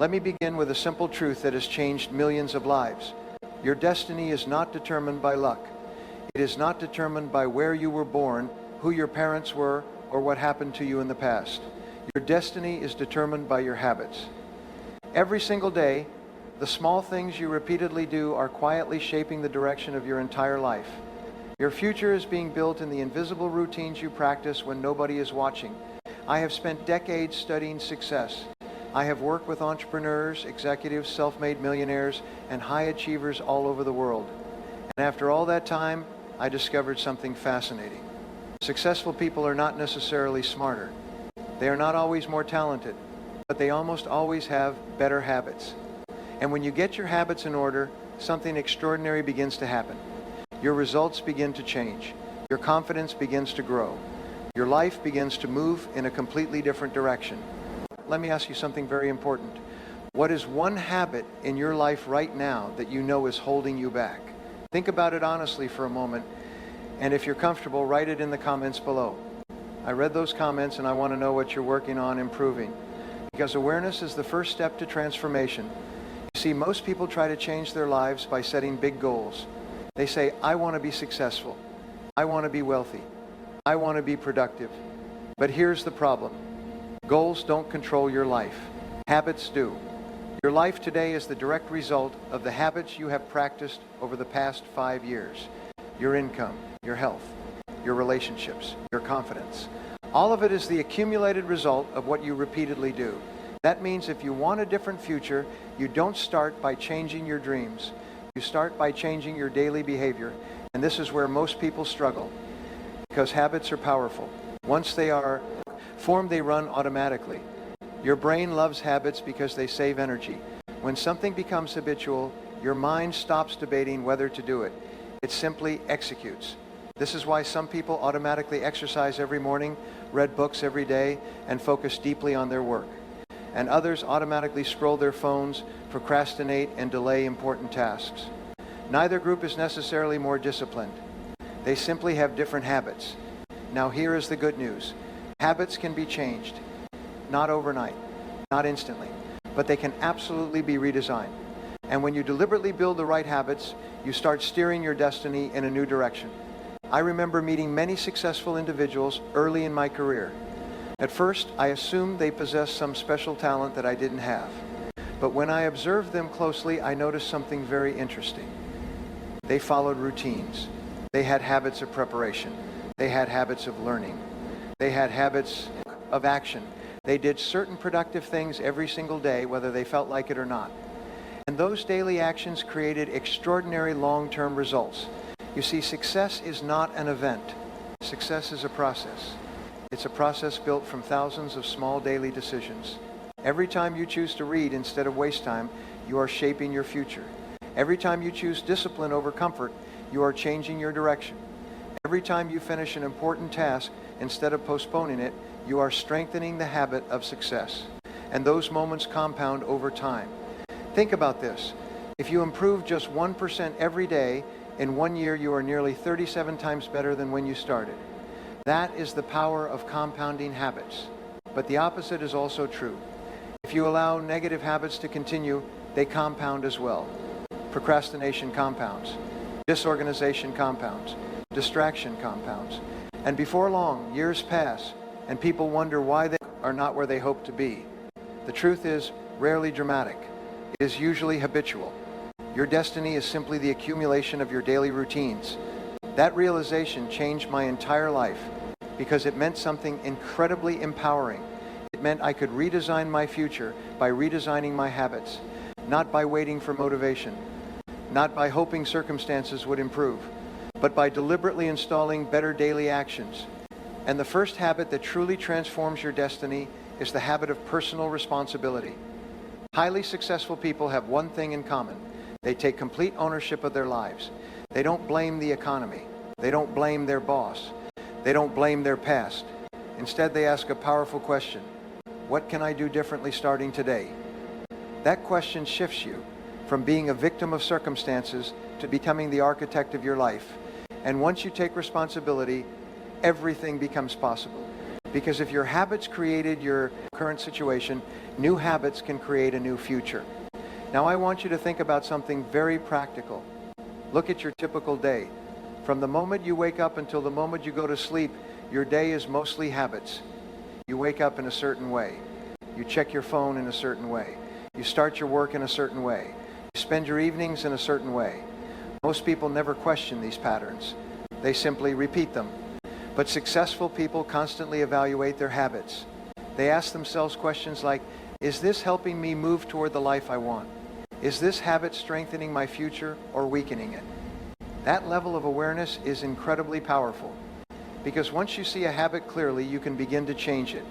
Let me begin with a simple truth that has changed millions of lives. Your destiny is not determined by luck. It is not determined by where you were born, who your parents were, or what happened to you in the past. Your destiny is determined by your habits. Every single day, the small things you repeatedly do are quietly shaping the direction of your entire life. Your future is being built in the invisible routines you practice when nobody is watching. I have spent decades studying success. I have worked with entrepreneurs, executives, self-made millionaires, and high achievers all over the world. And after all that time, I discovered something fascinating. Successful people are not necessarily smarter. They are not always more talented, but they almost always have better habits. And when you get your habits in order, something extraordinary begins to happen. Your results begin to change. Your confidence begins to grow. Your life begins to move in a completely different direction. Let me ask you something very important. What is one habit in your life right now that you know is holding you back? Think about it honestly for a moment, and if you're comfortable, write it in the comments below. I read those comments and I want to know what you're working on improving, because awareness is the first step to transformation. You see, most people try to change their lives by setting big goals. They say, I want to be successful. I want to be wealthy. I want to be productive. But here's the problem. Goals don't control your life. Habits do. Your life today is the direct result of the habits you have practiced over the past 5 years. Your income, your health, your relationships, your confidence. All of it is the accumulated result of what you repeatedly do. That means if you want a different future, you don't start by changing your dreams. You start by changing your daily behavior. And this is where most people struggle, because habits are powerful. Once they are formed, they run automatically. Your brain loves habits because they save energy. When something becomes habitual, your mind stops debating whether to do it. It simply executes. This is why some people automatically exercise every morning, read books every day, and focus deeply on their work. And others automatically scroll their phones, procrastinate, and delay important tasks. Neither group is necessarily more disciplined. They simply have different habits. Now here is the good news. Habits can be changed. Not overnight, not instantly, but they can absolutely be redesigned. And when you deliberately build the right habits, you start steering your destiny in a new direction. I remember meeting many successful individuals early in my career. At first, I assumed they possessed some special talent that I didn't have. But when I observed them closely, I noticed something very interesting. They followed routines. They had habits of preparation. They had habits of learning. They had habits of action. They did certain productive things every single day, whether they felt like it or not. And those daily actions created extraordinary long-term results. You see, success is not an event. Success is a process. It's a process built from thousands of small daily decisions. Every time you choose to read instead of waste time, you are shaping your future. Every time you choose discipline over comfort, you are changing your direction. Every time you finish an important task instead of postponing it, you are strengthening the habit of success. And those moments compound over time. Think about this. If you improve just 1% every day, in 1 year you are nearly 37 times better than when you started. That is the power of compounding habits. But the opposite is also true. If you allow negative habits to continue, they compound as well. Procrastination compounds. Disorganization compounds. Distraction compounds. And before long, years pass, and people wonder why they are not where they hope to be. The truth is rarely dramatic. It is usually habitual. Your destiny is simply the accumulation of your daily routines. That realization changed my entire life because it meant something incredibly empowering. It meant I could redesign my future by redesigning my habits, not by waiting for motivation, not by hoping circumstances would improve, but by deliberately installing better daily actions. And the first habit that truly transforms your destiny is the habit of personal responsibility. Highly successful people have one thing in common. They take complete ownership of their lives. They don't blame the economy. They don't blame their boss. They don't blame their past. Instead, they ask a powerful question. What can I do differently starting today? That question shifts you from being a victim of circumstances to becoming the architect of your life. And once you take responsibility, everything becomes possible. Because if your habits created your current situation, new habits can create a new future. Now I want you to think about something very practical. Look at your typical day. From the moment you wake up until the moment you go to sleep, your day is mostly habits. You wake up in a certain way. You check your phone in a certain way. You start your work in a certain way. You spend your evenings in a certain way. Most people never question these patterns. They simply repeat them. But successful people constantly evaluate their habits. They ask themselves questions like, is this helping me move toward the life I want? Is this habit strengthening my future or weakening it? That level of awareness is incredibly powerful, because once you see a habit clearly, you can begin to change it.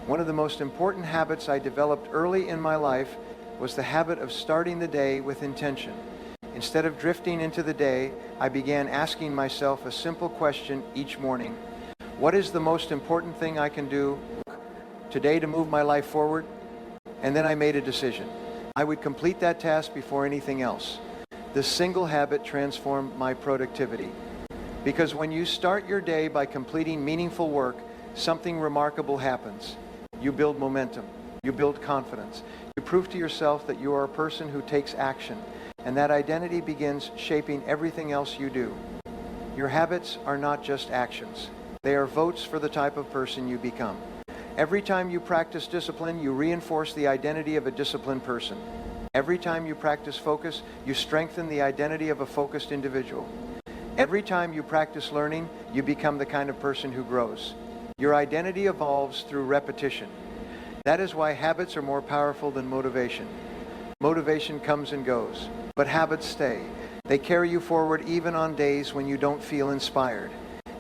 One of the most important habits I developed early in my life was the habit of starting the day with intention. Instead of drifting into the day, I began asking myself a simple question each morning. What is the most important thing I can do today to move my life forward? And then I made a decision. I would complete that task before anything else. This single habit transformed my productivity. Because when you start your day by completing meaningful work, something remarkable happens. You build momentum. You build confidence. You prove to yourself that you are a person who takes action, and that identity begins shaping everything else you do. Your habits are not just actions. They are votes for the type of person you become. Every time you practice discipline, you reinforce the identity of a disciplined person. Every time you practice focus, you strengthen the identity of a focused individual. Every time you practice learning, you become the kind of person who grows. Your identity evolves through repetition. That is why habits are more powerful than motivation. Motivation comes and goes, but habits stay. They carry you forward even on days when you don't feel inspired.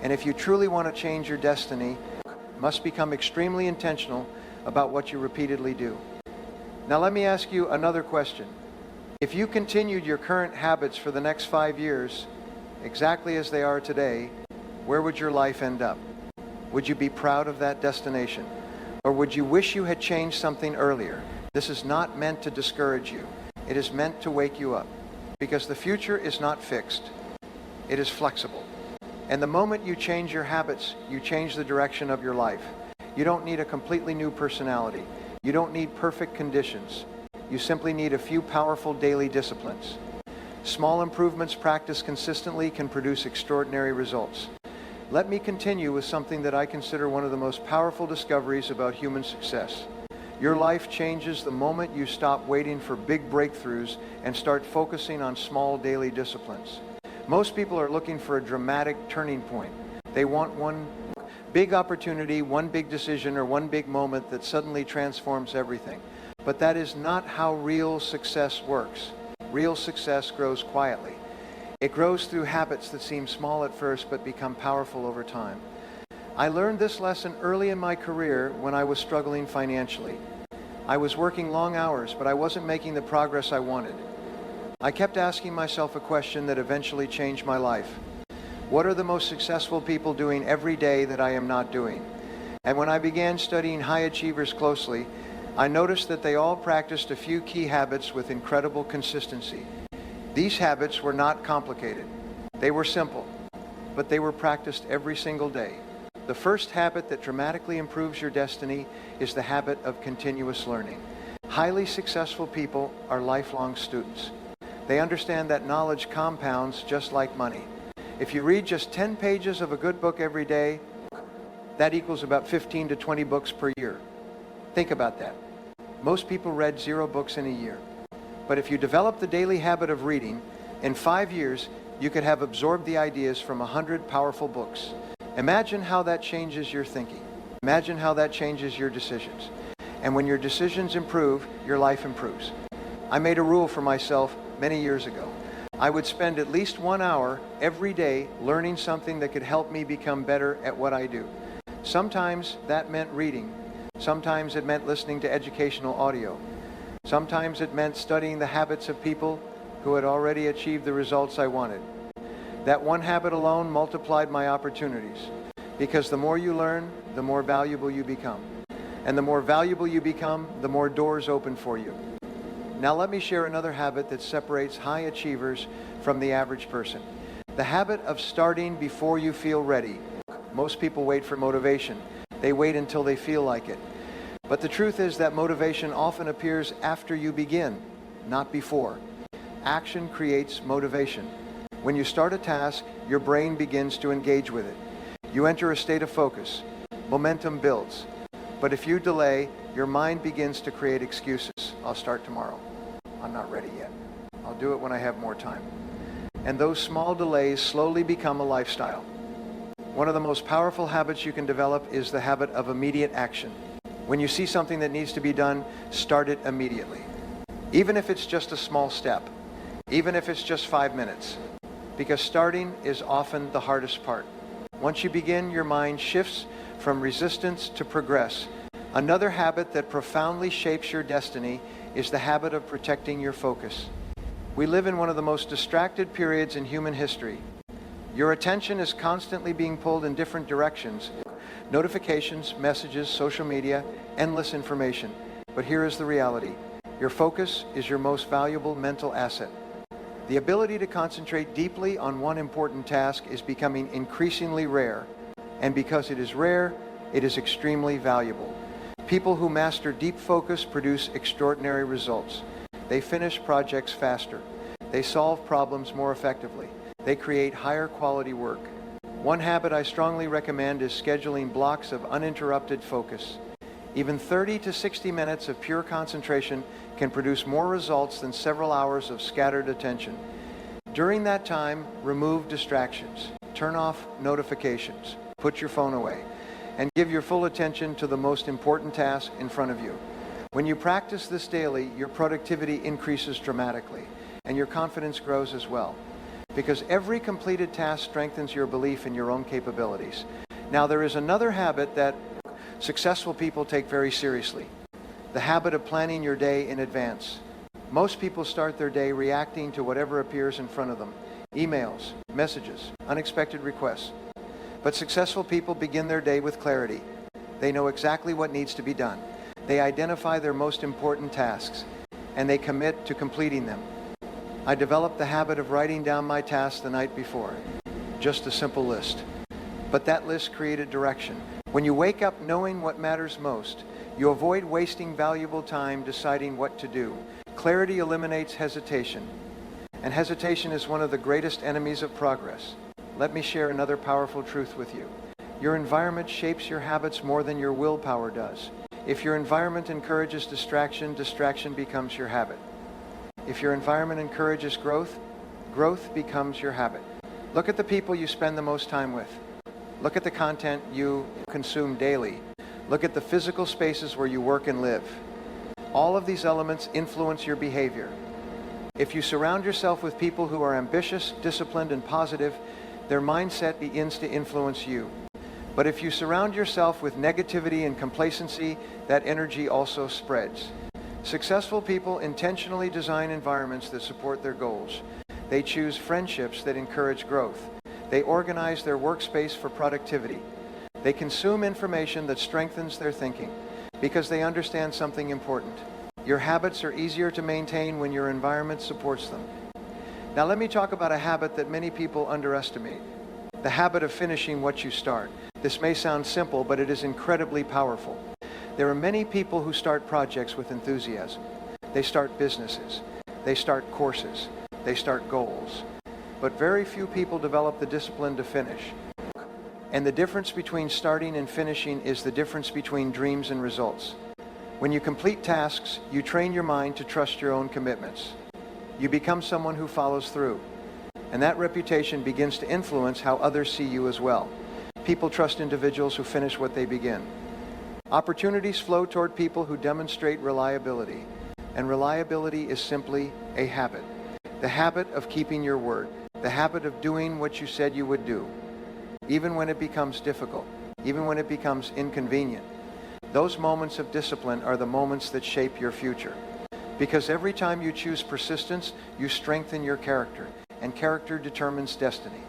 And if you truly want to change your destiny, you must become extremely intentional about what you repeatedly do. Now let me ask you another question. If you continued your current habits for the next 5 years, exactly as they are today, where would your life end up? Would you be proud of that destination? Or would you wish you had changed something earlier? This is not meant to discourage you. It is meant to wake you up. Because the future is not fixed. It is flexible. And the moment you change your habits, you change the direction of your life. You don't need a completely new personality. You don't need perfect conditions. You simply need a few powerful daily disciplines. Small improvements practiced consistently can produce extraordinary results. Let me continue with something that I consider one of the most powerful discoveries about human success. Your life changes the moment you stop waiting for big breakthroughs and start focusing on small daily disciplines. Most people are looking for a dramatic turning point. They want one big opportunity, one big decision, or one big moment that suddenly transforms everything. But that is not how real success works. Real success grows quietly. It grows through habits that seem small at first but become powerful over time. I learned this lesson early in my career when I was struggling financially. I was working long hours, but I wasn't making the progress I wanted. I kept asking myself a question that eventually changed my life. What are the most successful people doing every day that I am not doing? And when I began studying high achievers closely, I noticed that they all practiced a few key habits with incredible consistency. These habits were not complicated. They were simple, but they were practiced every single day. The first habit that dramatically improves your destiny is the habit of continuous learning. Highly successful people are lifelong students. They understand that knowledge compounds just like money. If you read just 10 pages of a good book every day, that equals about 15 to 20 books per year. Think about that. Most people read 0 books in a year. But if you develop the daily habit of reading, in 5 years, you could have absorbed the ideas from 100 powerful books. Imagine how that changes your thinking. Imagine how that changes your decisions. And when your decisions improve, your life improves. I made a rule for myself many years ago. I would spend at least 1 hour every day learning something that could help me become better at what I do. Sometimes that meant reading. Sometimes it meant listening to educational audio. Sometimes it meant studying the habits of people who had already achieved the results I wanted. That one habit alone multiplied my opportunities, because the more you learn, the more valuable you become. And the more valuable you become, the more doors open for you. Now let me share another habit that separates high achievers from the average person. The habit of starting before you feel ready. Most people wait for motivation. They wait until they feel like it. But the truth is that motivation often appears after you begin, not before. Action creates motivation. When you start a task, your brain begins to engage with it. You enter a state of focus. Momentum builds. But if you delay, your mind begins to create excuses. I'll start tomorrow. I'm not ready yet. I'll do it when I have more time. And those small delays slowly become a lifestyle. One of the most powerful habits you can develop is the habit of immediate action. When you see something that needs to be done, start it immediately. Even if it's just a small step. Even if it's just 5 minutes. Because starting is often the hardest part. Once you begin, your mind shifts from resistance to progress. Another habit that profoundly shapes your destiny is the habit of protecting your focus. We live in one of the most distracted periods in human history. Your attention is constantly being pulled in different directions. Notifications, messages, social media, endless information. But here is the reality. Your focus is your most valuable mental asset. The ability to concentrate deeply on one important task is becoming increasingly rare. And because it is rare, it is extremely valuable. People who master deep focus produce extraordinary results. They finish projects faster. They solve problems more effectively. They create higher quality work. One habit I strongly recommend is scheduling blocks of uninterrupted focus. Even 30 to 60 minutes of pure concentration can produce more results than several hours of scattered attention. During that time, remove distractions. Turn off notifications. Put your phone away. And give your full attention to the most important task in front of you. When you practice this daily, your productivity increases dramatically, and your confidence grows as well. Because every completed task strengthens your belief in your own capabilities. Now, there is another habit that successful people take very seriously. The habit of planning your day in advance. Most people start their day reacting to whatever appears in front of them. Emails, messages, unexpected requests. But successful people begin their day with clarity. They know exactly what needs to be done. They identify their most important tasks, and they commit to completing them. I developed the habit of writing down my tasks the night before. Just a simple list. But that list created direction. When you wake up knowing what matters most, you avoid wasting valuable time deciding what to do. Clarity eliminates hesitation. And hesitation is one of the greatest enemies of progress. Let me share another powerful truth with you. Your environment shapes your habits more than your willpower does. If your environment encourages distraction, distraction becomes your habit. If your environment encourages growth, growth becomes your habit. Look at the people you spend the most time with. Look at the content you consume daily. Look at the physical spaces where you work and live. All of these elements influence your behavior. If you surround yourself with people who are ambitious, disciplined, and positive, their mindset begins to influence you. But if you surround yourself with negativity and complacency, that energy also spreads. Successful people intentionally design environments that support their goals. They choose friendships that encourage growth. They organize their workspace for productivity. They consume information that strengthens their thinking because they understand something important. Your habits are easier to maintain when your environment supports them. Now let me talk about a habit that many people underestimate. The habit of finishing what you start. This may sound simple, but it is incredibly powerful. There are many people who start projects with enthusiasm. They start businesses. They start courses. They start goals. But very few people develop the discipline to finish. And the difference between starting and finishing is the difference between dreams and results. When you complete tasks, you train your mind to trust your own commitments. You become someone who follows through. And that reputation begins to influence how others see you as well. People trust individuals who finish what they begin. Opportunities flow toward people who demonstrate reliability. And reliability is simply a habit. The habit of keeping your word. The habit of doing what you said you would do. Even when it becomes difficult. Even when it becomes inconvenient. Those moments of discipline are the moments that shape your future. Because every time you choose persistence, you strengthen your character. And character determines destiny.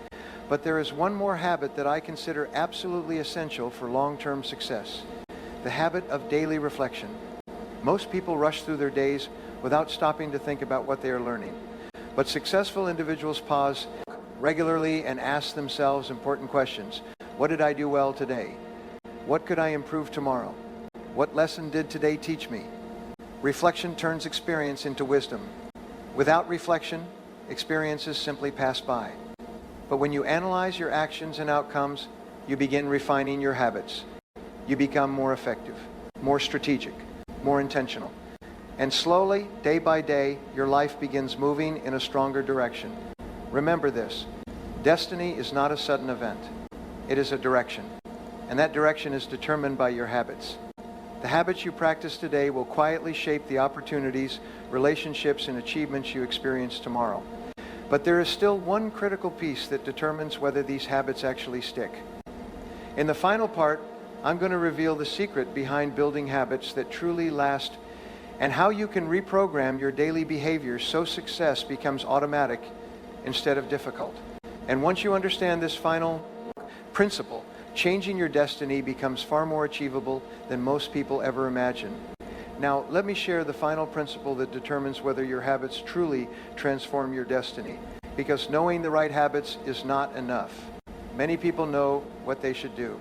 But there is one more habit that I consider absolutely essential for long-term success. The habit of daily reflection. Most people rush through their days without stopping to think about what they are learning. But successful individuals pause regularly and ask themselves important questions. What did I do well today? What could I improve tomorrow? What lesson did today teach me? Reflection turns experience into wisdom. Without reflection, experiences simply pass by. But when you analyze your actions and outcomes, you begin refining your habits. You become more effective, more strategic, more intentional. And slowly, day by day, your life begins moving in a stronger direction. Remember this: destiny is not a sudden event. It is a direction. And that direction is determined by your habits. The habits you practice today will quietly shape the opportunities, relationships, and achievements you experience tomorrow. But there is still one critical piece that determines whether these habits actually stick. In the final part, I'm going to reveal the secret behind building habits that truly last, and how you can reprogram your daily behaviors so success becomes automatic instead of difficult. And once you understand this final principle, changing your destiny becomes far more achievable than most people ever imagine. Now, let me share the final principle that determines whether your habits truly transform your destiny. Because knowing the right habits is not enough. Many people know what they should do.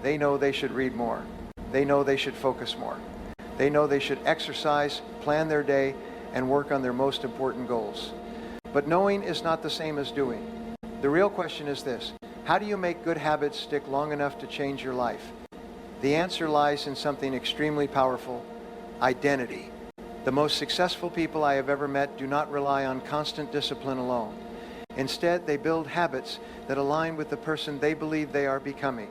They know they should read more. They know they should focus more. They know they should exercise, plan their day, and work on their most important goals. But knowing is not the same as doing. The real question is this: how do you make good habits stick long enough to change your life? The answer lies in something extremely powerful: identity. The most successful people I have ever met do not rely on constant discipline alone. Instead, they build habits that align with the person they believe they are becoming.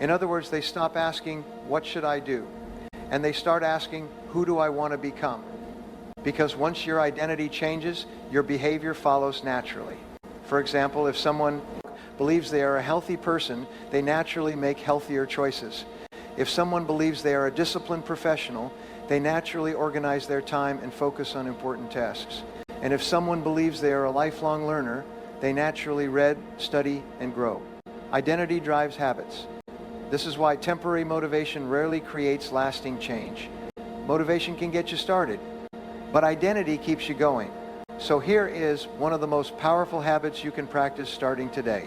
In other words, they stop asking, "What should I do?" and they start asking, "Who do I want to become?" Because once your identity changes, your behavior follows naturally. For example, if someone believes they are a healthy person, they naturally make healthier choices. If someone believes they are a disciplined professional, they naturally organize their time and focus on important tasks. And if someone believes they are a lifelong learner, they naturally read, study, and grow. Identity drives habits. This is why temporary motivation rarely creates lasting change. Motivation can get you started, but identity keeps you going. So here is one of the most powerful habits you can practice starting today.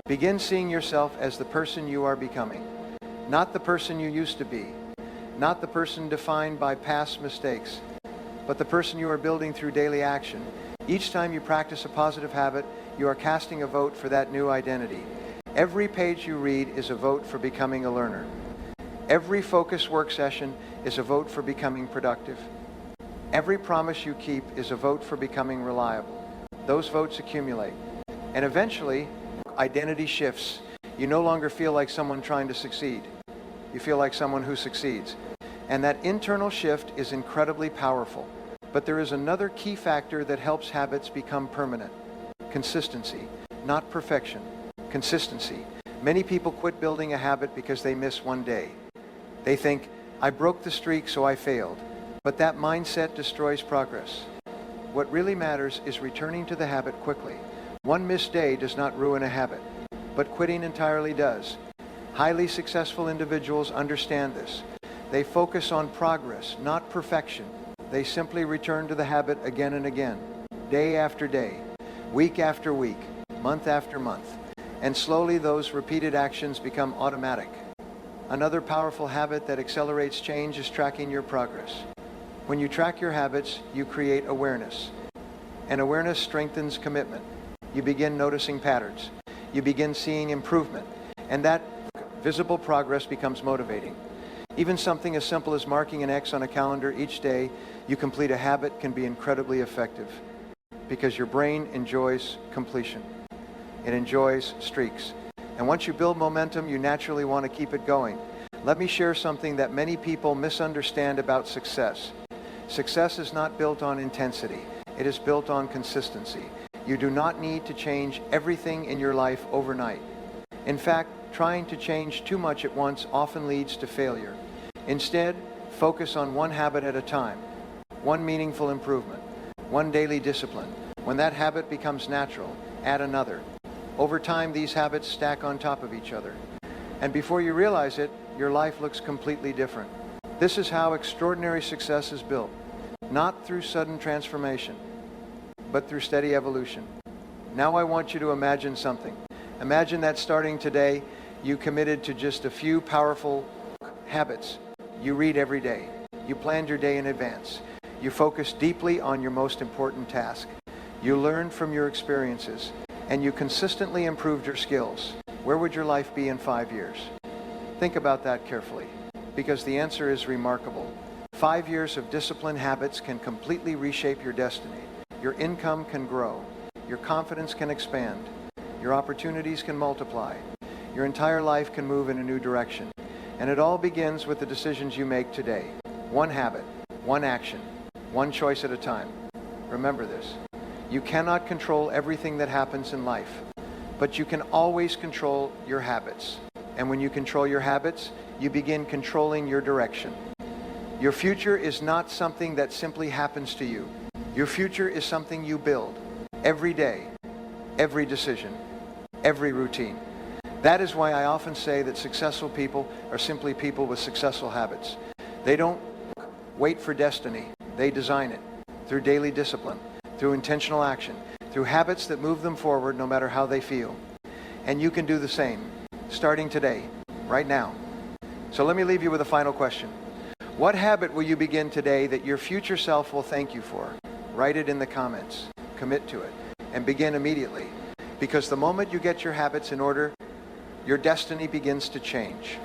Begin seeing yourself as the person you are becoming. Not the person you used to be. Not the person defined by past mistakes, but the person you are building through daily action. Each time you practice a positive habit, you are casting a vote for that new identity. Every page you read is a vote for becoming a learner. Every focused work session is a vote for becoming productive. Every promise you keep is a vote for becoming reliable. Those votes accumulate. And eventually, identity shifts. You no longer feel like someone trying to succeed. You feel like someone who succeeds. And that internal shift is incredibly powerful. But there is another key factor that helps habits become permanent. Consistency, not perfection. Consistency. Many people quit building a habit because they miss one day. They think, "I broke the streak, so I failed." But that mindset destroys progress. What really matters is returning to the habit quickly. One missed day does not ruin a habit, but quitting entirely does. Highly successful individuals understand this. They focus on progress, not perfection. They simply return to the habit again and again, day after day, week after week, month after month. And slowly those repeated actions become automatic. Another powerful habit that accelerates change is tracking your progress. When you track your habits, you create awareness. And awareness strengthens commitment. You begin noticing patterns. You begin seeing improvement. And that visible progress becomes motivating. Even something as simple as marking an X on a calendar each day you complete a habit can be incredibly effective, because your brain enjoys completion. It enjoys streaks. And once you build momentum, you naturally want to keep it going. Let me share something that many people misunderstand about success. Success is not built on intensity. It is built on consistency. You do not need to change everything in your life overnight. In fact, trying to change too much at once often leads to failure. Instead, focus on one habit at a time, one meaningful improvement, one daily discipline. When that habit becomes natural, add another. Over time, these habits stack on top of each other. And before you realize it, your life looks completely different. This is how extraordinary success is built. Not through sudden transformation, but through steady evolution. Now I want you to imagine something. Imagine that starting today, You committed to just a few powerful habits. You read every day. You planned your day in advance. You focused deeply on your most important task. You learned from your experiences, and you consistently improved your skills. Where would your life be in 5 years? Think about that carefully, because the answer is remarkable. 5 years of disciplined habits can completely reshape your destiny. Your income can grow. Your confidence can expand. Your opportunities can multiply. Your entire life can move in a new direction. And it all begins with the decisions you make today. One habit, one action, one choice at a time. Remember this. You cannot control everything that happens in life, but you can always control your habits. And when you control your habits, you begin controlling your direction. Your future is not something that simply happens to you. Your future is something you build every day, every decision, every routine. That is why I often say that successful people are simply people with successful habits. They don't wait for destiny. They design it through daily discipline, through intentional action, through habits that move them forward no matter how they feel. And you can do the same, starting today, right now. So let me leave you with a final question. What habit will you begin today that your future self will thank you for? Write it in the comments. Commit to it. And begin immediately. Because the moment you get your habits in order, your destiny begins to change.